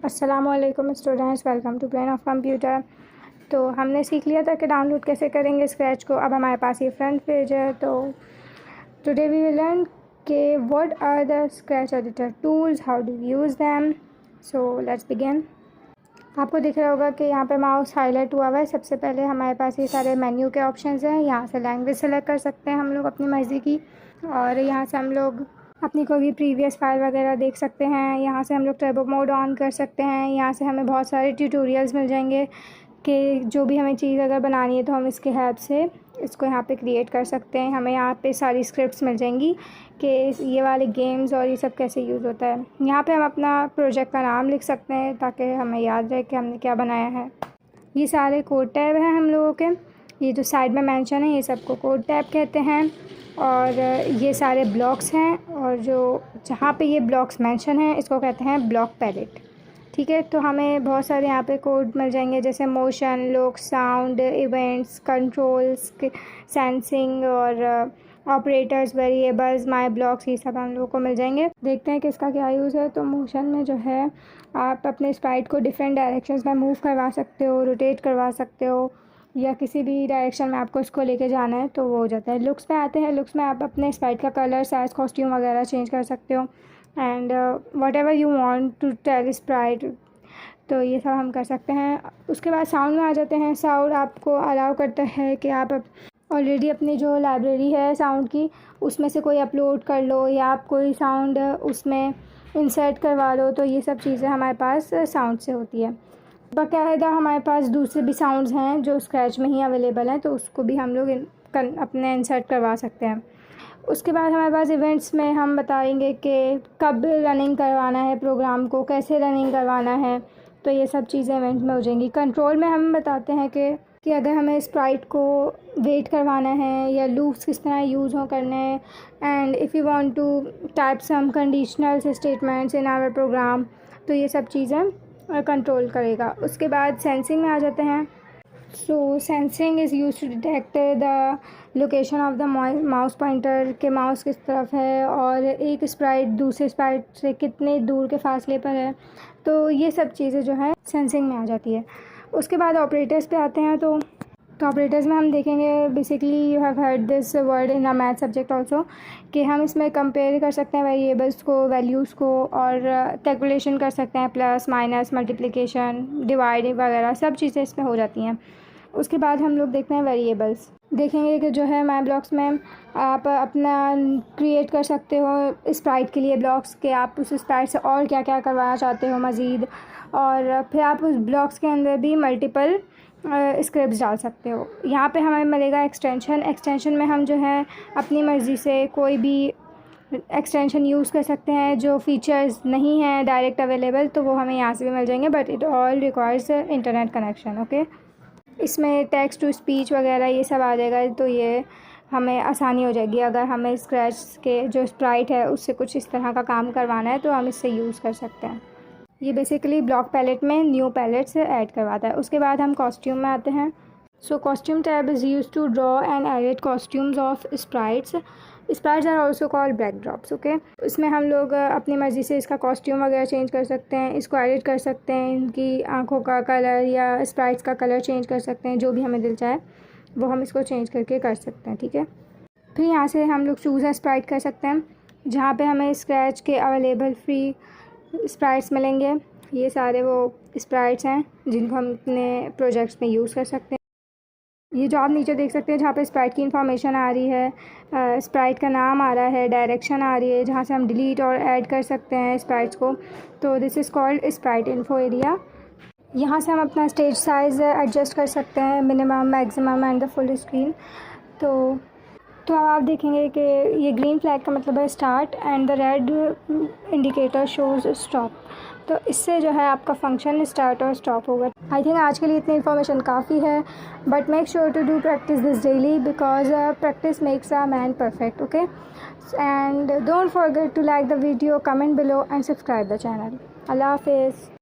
अस्सलामुअलैकुम students, welcome to plane of computer. तो हमने सीख लिया था कि डाउनलोड कैसे करेंगे स्क्रैच को। अब हमारे पास ये फ्रंट पेज है। तो टुडे वी विल लर्न के what are the scratch editor tools, how do use them. So let's begin. आपको दिख रहा होगा कि यहाँ पे माउस हाईलाइट हुआ हुआ है। सबसे पहले हमारे पास ये सारे मेन्यू के ऑप्शंस हैं। यहाँ से लैंग्वेज सेलेक्ट कर सकते हैं हम लोग अपनी मर्ज़ी की, और यहाँ से हम लोग अपनी कोई भी प्रीवियस फाइल वगैरह देख सकते हैं। यहाँ से हम लोग टर्बो मोड ऑन कर सकते हैं। यहाँ से हमें बहुत सारे ट्यूटोरियल्स मिल जाएंगे कि जो भी हमें चीज़ अगर बनानी है तो हम इसके हेल्प से इसको यहाँ पे क्रिएट कर सकते हैं। हमें यहाँ पे सारी स्क्रिप्ट्स मिल जाएंगी कि ये वाले गेम्स और ये सब कैसे यूज़ होता है। यहाँ पे हम अपना प्रोजेक्ट का नाम लिख सकते हैं ताकि हमें याद रहे कि हमने क्या बनाया है। ये सारे कोड टैब हैं हम लोगों के, ये जो साइड में मेंशन है ये सबको कोड टैब कहते हैं। और ये सारे ब्लॉक्स हैं, और जो जहाँ पे ये ब्लॉक्स मेंशन हैं इसको कहते हैं ब्लॉक पैलेट। ठीक है, तो हमें बहुत सारे यहाँ पे कोड मिल जाएंगे जैसे motion, look, sound, events, controls, sensing और ऑपरेटर्स, वेरिएबल्स, माय ब्लॉक्स, ये सब हम लोगों को मिल जाएंगे। देखते हैं कि इसका क्या यूज़ है। तो मोशन में जो है आप अपने स्प्राइट को डिफरेंट डायरेक्शंस में मूव करवा सकते हो, रोटेट करवा सकते हो, या किसी भी डायरेक्शन में आपको इसको लेके जाना है तो वो हो जाता है। लुक्स पे आते हैं। लुक्स में आप अपने स्प्राइट का कलर, साइज़, कॉस्ट्यूम वगैरह चेंज कर सकते हो, and whatever you want to tell sprite, तो ये सब हम कर सकते हैं। उसके बाद साउंड में आ जाते हैं। साउंड आपको अलाउ करता है कि आप ऑलरेडी अपनी जो लाइब्रेरी है साउंड की उसमें से कोई अपलोड कर लो, या आप कोई साउंड उसमें इंसर्ट करवा लो। तो ये सब चीज़ें हमारे पास साउंड से होती है। बाकायदा हमारे पास दूसरे भी साउंड्स हैं जो स्क्रैच में ही अवेलेबल हैं, तो उसको भी हम लोग अपने इंसर्ट करवा सकते हैं। उसके बाद हमारे पास इवेंट्स में हम बताएंगे कि कब रनिंग करवाना है प्रोग्राम को, कैसे रनिंग करवाना है, तो ये सब चीज़ें इवेंट में हो जाएंगी। कंट्रोल में हम बताते हैं कि अगर हमें स्प्राइट को वेट करवाना है या लूप्स किस तरह यूज़ हो करने हैं, and if you want to type some conditional statements in our program, तो ये सब चीज़ें कंट्रोल करेगा। उसके बाद सेंसिंग में आ जाते हैं। So sensing is use to detect the location of the mouse pointer, के माउस किस तरफ है और एक स्प्राइट दूसरे स्प्राइट से कितने दूर के फासले पर है। तो ये सब चीज़ें जो है सेंसिंग में आ जाती है। उसके बाद ऑपरेटर्स पे आते हैं। तो ऑपरेटर्स में हम देखेंगे, basically you have heard this word in a math subject also, कि हम इसमें कंपेयर कर सकते हैं वेरिएबल्स को, वैल्यूज़ को, और कैलकुलेशन कर सकते हैं, प्लस माइनस, मल्टीप्लिकेशन, डिवाइड वगैरह सब चीज़ें इसमें हो जाती हैं। उसके बाद हम लोग देखते हैं वेरिएबल्स। देखेंगे कि जो है माय ब्लॉक्स में आप अपना क्रिएट कर सकते हो स्प्राइट के लिए ब्लॉक्स, के आप उस स्प्राइट से और क्या क्या करवाना चाहते हो मज़ीद, और फिर आप उस ब्लॉक्स के अंदर भी मल्टीपल स्क्रिप्ट्स डाल सकते हो। यहाँ पे हमें मिलेगा एक्सटेंशन में हम जो है अपनी मर्ज़ी से कोई भी एक्सटेंशन यूज़ कर सकते हैं जो फीचर्स नहीं हैं डायरेक्ट अवेलेबल, तो वो हमें यहाँ से भी मिल जाएंगे, but it all requires internet connection. Okay, इसमें टेक्स्ट टू स्पीच वगैरह ये सब आ जाएगा, तो ये हमें आसानी हो जाएगी। अगर हमें स्क्रैच के जो स्प्राइट है उससे कुछ इस तरह का काम करवाना है तो हम इससे यूज़ कर सकते हैं। ये बेसिकली ब्लॉक पैलेट में न्यू पैलेट से ऐड करवाता है। उसके बाद हम कॉस्ट्यूम में आते हैं। So costume tab is use to draw and edit costumes of sprites. Sprites are also called backdrops. Okay, इसमें हम लोग अपनी मर्ज़ी से इसका कॉस्ट्यूम वगैरह चेंज कर सकते हैं, इसको एडिट कर सकते हैं, इनकी आँखों का कलर या स्प्राइट्स का कलर चेंज कर सकते हैं, जो भी हमें दिल चाहे वो हम इसको चेंज करके कर सकते हैं। ठीक है, फिर यहाँ से हम लोग चूज़ अ स्प्राइट कर सकते हैं, जहाँ पे हमें स्क्रैच के अवेलेबल फ्री स्प्राइट्स मिलेंगे। ये सारे वो स्प्राइट्स हैं जिनको हम अपने प्रोजेक्ट्स में यूज़ कर सकते हैं। ये जो आप नीचे देख सकते हैं जहाँ पे स्प्राइट की इन्फॉर्मेशन आ रही है, स्प्राइट का नाम आ रहा है, डायरेक्शन आ रही है, जहाँ से हम डिलीट और ऐड कर सकते हैं स्प्राइट्स को, तो this is called Sprite info area. यहाँ से हम अपना स्टेज साइज़ एडजस्ट कर सकते हैं, minimum, maximum and the full screen. तो अब आप देखेंगे कि ये ग्रीन फ्लैग का मतलब है start, and the red indicator shows stop. तो इससे जो है आपका फंक्शन स्टार्ट और स्टॉप होगा। आई थिंक आज के लिए इतनी इन्फॉर्मेशन काफ़ी है, but make sure to do practice this daily, because practice makes a man perfect. Okay, and don't forget to like the video, comment below and subscribe the channel. Allah हाफिज़।